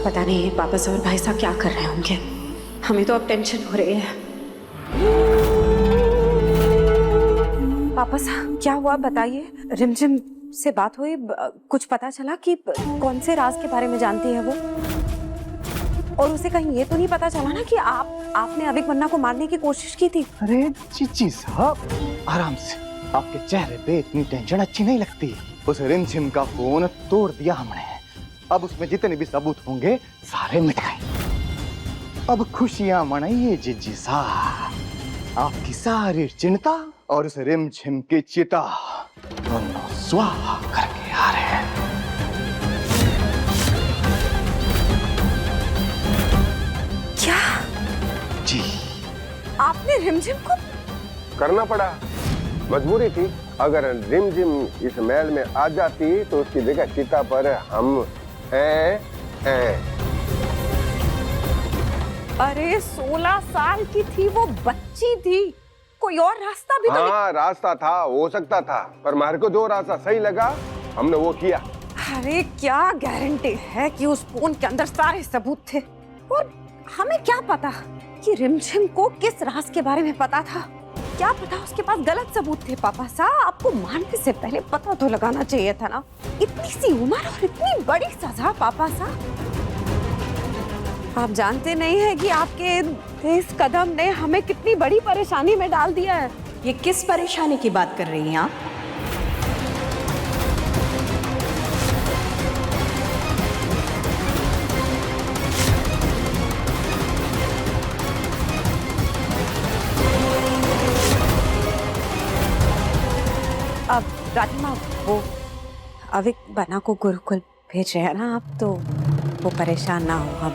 पता नहीं पापा और भाई साहब क्या कर रहे होंगे। हमें तो अब टेंशन हो रही है। पापा साहब क्या हुआ बताइए। रिमझिम से बात हुई, कुछ पता चला कि कौन से राज के बारे में जानती है वो? और उसे कहीं ये तो नहीं पता चला ना कि आपने अविक मन्ना को मारने की कोशिश की थी? अरे चीची साहब आराम से, आपके चेहरे पे इतनी टेंशन अच्छी नहीं लगती। उस रिमझिम का फोन तोड़ दिया हमने, अब उसमें जितने भी सबूत होंगे सारे मिट गए। अब खुशियां मनाइए जिज्जी साहब, आपकी सारी चिंता और उस रिमझिम की चिता दोनों स्वाहा करके आ रहे हैं। क्या जी आपने रिमझिम को? करना पड़ा, मजबूरी थी। अगर रिमझिम इस महल में आ जाती तो उसकी जगह चिता पर हम अरे 16 साल की थी वो, बच्ची थी, कोई और रास्ता भी तो नहीं? हाँ रास्ता था, हो सकता था, पर मार को जो रास्ता सही लगा हमने वो किया। अरे क्या गारंटी है कि उस फोन के अंदर सारे सबूत थे? और हमें क्या पता कि रिमझिम को किस राज के बारे में पता था? क्या पता उसके पास गलत सबूत थे? पापा साहब आपको मारने से पहले पता तो लगाना चाहिए था ना। इतनी सी उम्र और इतनी बड़ी सजा। पापा साहब आप जानते नहीं है कि आपके इस कदम ने हमें कितनी बड़ी परेशानी में डाल दिया है। ये किस परेशानी की बात कर रही हैं आप? अब रानीमा वो अविक बना को गुरुकुल भेज रहे हैं ना आप, तो वो परेशान ना हो।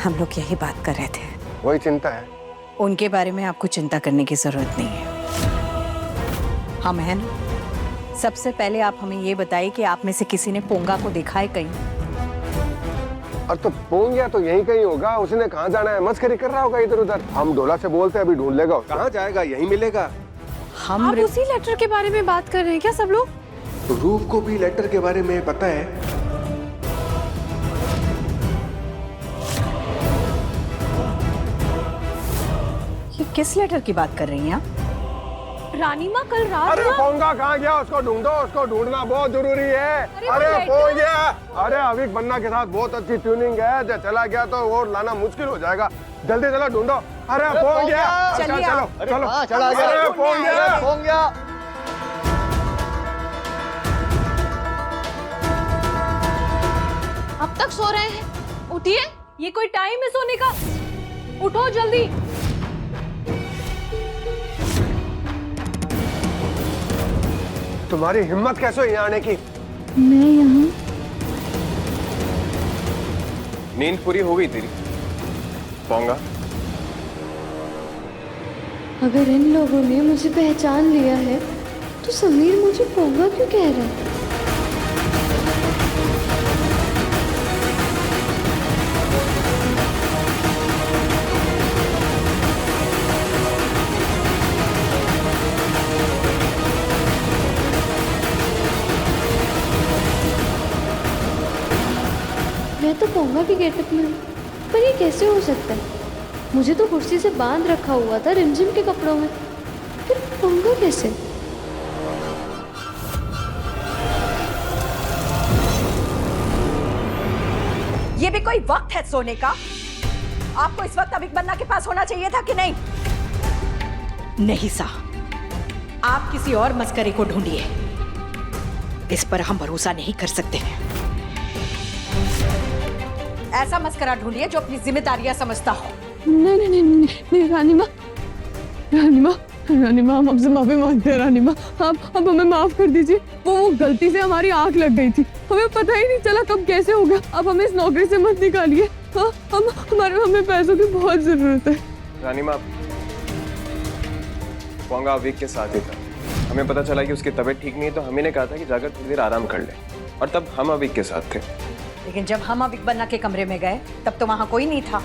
हम लोग यही बात कर रहे थे। वही चिंता है। उनके बारे में आपको चिंता करने की जरूरत नहीं है, हम हैं ना। सबसे पहले आप हमें ये बताइए कि आप में से किसी ने पोंगा को देखा है कहीं? और तो पोंगिया तो यहीं कहीं होगा, उसने कहाँ जाना है, मस्करी कर रहा होगा इधर उधर। हम डोला से बोलते हैं अभी ढूंढ लेगा, कहाँ जाएगा, यहीं मिलेगा। हम आप उसी लेटर के बारे में बात कर रहे हैं क्या सब लोग? तो रूप को भी लेटर के बारे में पता है। ये किस लेटर की बात कर रही हैं आप? रानीमा कल रात अरे पोंगा कहाँ गया, उसको ढूंढो, उसको ढूंढना बहुत जरूरी है। अरे पोंगिया, अरे अविक बन्ना के साथ बहुत अच्छी ट्यूनिंग है, जब चला गया तो वो लाना मुश्किल हो जाएगा। जल्दी चलो ढूंढो। अरे पोंगिया, चलिए चलो चलो चला गया। अरे पोंगिया, पोंगिया। अब तक सो रहे हैं, उठिए, ये कोई टाइम है सोने का? उठो जल्दी। तुम्हारी हिम्मत कैसे हुई यहाँ आने की? मैं यहाँ नींद पूरी हो गई तेरी पोंगा? अगर इन लोगों ने मुझे पहचान लिया है तो समीर मुझे पोंगा क्यों कह रहा है? मैं तो पोंगा के गेटअप में हूँ, पर ये कैसे हो सकता है? मुझे तो कुर्सी से बांध रखा हुआ था रिमझिम के कपड़ों में, फिर पोंगा कैसे? ये भी कोई वक्त है सोने का? आपको इस वक्त अविक बन्ना के पास होना चाहिए था कि नहीं? नहीं साहब, आप किसी और मस्करे को ढूंढिए, इस पर हम भरोसा नहीं कर सकते हैं। ऐसा मस्करा ढूंढिए जो अपनी जिम्मेदारियां समझता हो। नहीं नहीं नहीं नहीं, नहीं रानीमा, रानीमा, रानीमा हम आपसे माफी मांगते हैं। रानीमा आप हमें माफ कर दीजिए, वो गलती से हमारी आंख लग गई थी, हमें पता ही नहीं चला कब कैसे हो गया। अब हमें इस नौकरी से मत निकालिए, हाँ हमें पैसों की बहुत जरूरत है। रानीमा, पोंगा अविक के साथ ही था। हमें पता चला कि उसकी तबीयत ठीक नहीं है, तो हमें ने कहा था कि जाकर थोड़ी देर आराम कर ले, और तब हम अविक के साथ थे। लेकिन जब हम अविक बन्ना के कमरे में गए तब तो वहां कोई नहीं था।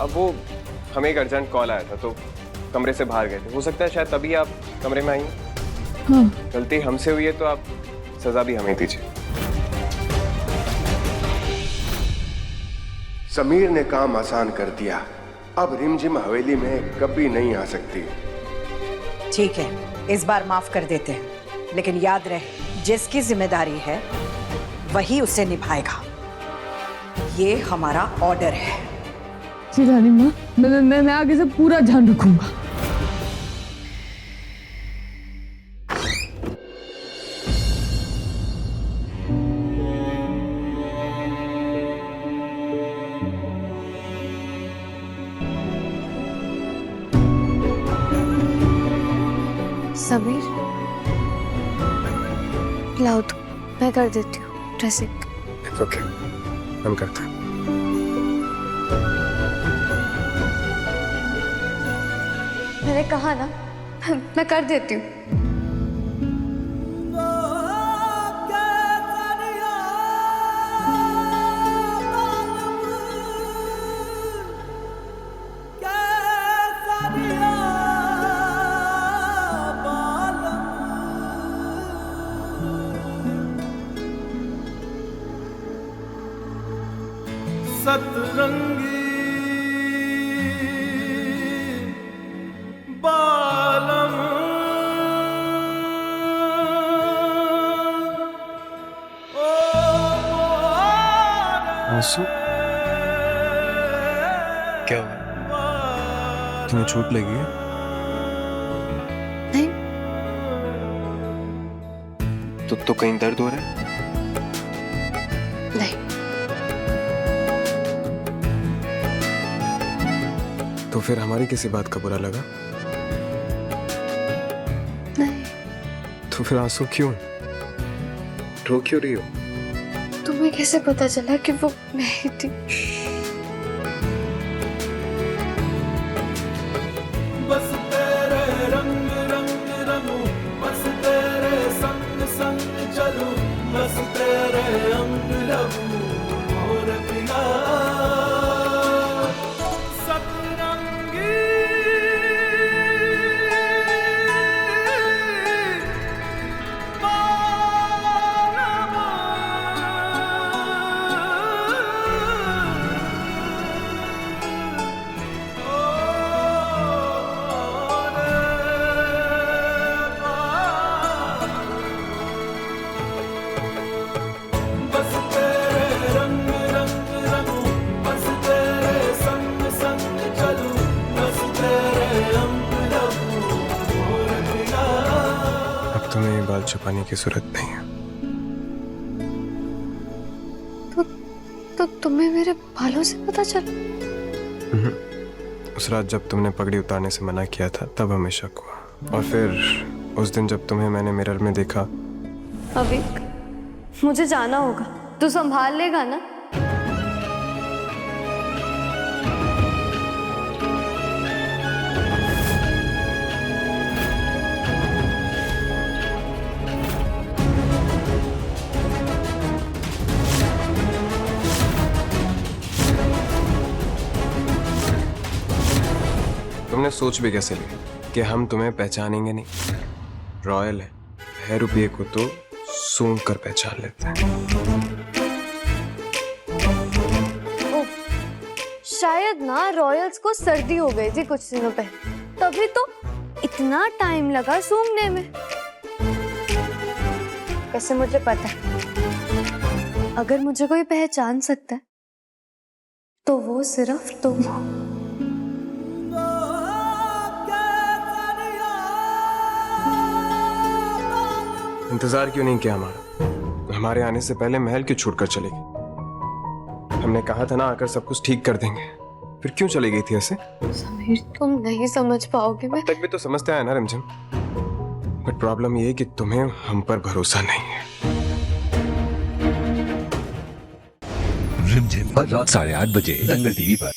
अब वो हमें एक अर्जेंट कॉल आया था तो कमरे से बाहर गए थे। हो सकता है शायद तभी आप कमरे में आई हैं। हाँ। गलती हमसे हुई है तो आप सजा भी हमें दीजिए। समीर ने काम आसान कर दिया, अब रिमझिम हवेली में कभी नहीं आ सकती। ठीक है, इस बार माफ कर देते हैं, लेकिन याद रहे जिसकी जिम्मेदारी है वही उसे निभाएगा। ये हमारा ऑर्डर है। जी रानी माँ, मैं आगे से पूरा ध्यान रखूंगा। समीर, लाओ तो मैं कर देती हूँ ड्रेसिंग। ओके, हम करते हैं। मैंने कहा ना, मैं कर देती हूँ। सतरंगी बालम आंसू क्या हुआ? तुम्हें चोट लगी है? नहीं, तो कहीं दर्द हो रहा है? नहीं। तो फिर हमारी किसी बात का बुरा लगा? नहीं, तो फिर आंसू क्यों? रो क्यों रही हो? तुम्हें कैसे पता चला कि वो मैं ही थी? बस तेरे रंग रंग रंगूं, बस तेरे संग संग चलूं, बस तेरे अंग लगूं और पिया। सतरंगी बस तेरे रंग रंग रंगूं, बस तेरे संग संग चलूं, बस तेरे अंग लगूं और पिया। अब तुम्हें ये बात छुपाने की जरूरत नहीं है। तो तुम्हें मेरे बालों से पता चला? उस रात जब तुमने पगड़ी उतारने से मना किया था तब हमें शक हुआ, और फिर उस दिन जब तुम्हें मैंने मिरर में देखा। अविक, मुझे जाना होगा, तू संभाल लेगा ना? तुमने सोच भी कैसे ली कि हम तुम्हें पहचानेंगे नहीं? रॉयल है रुपये को तो सूंघ कर पहचान लेते हैं। ओह, शायद ना रॉयल्स को सर्दी हो गई थी कुछ दिनों पहले, तभी तो इतना टाइम लगा सूंघने में। वैसे मुझे पता है, अगर मुझे कोई पहचान सकता है तो वो सिर्फ तुम हो। इंतजार क्यों नहीं किया हमारा? हमारे आने से पहले महल क्यों छोड़कर चली गई? हमने कहा था ना आकर सब कुछ ठीक कर देंगे, फिर क्यों चली गई थी ऐसे? समीर, तुम नहीं समझ पाओगे। मैं तक भी तो समझते आए ना रिमझिम, बट प्रॉब्लम ये है कि तुम्हें हम पर भरोसा नहीं है। रिमझिम पर रात 8:30 बजे दंगल टीवी पर।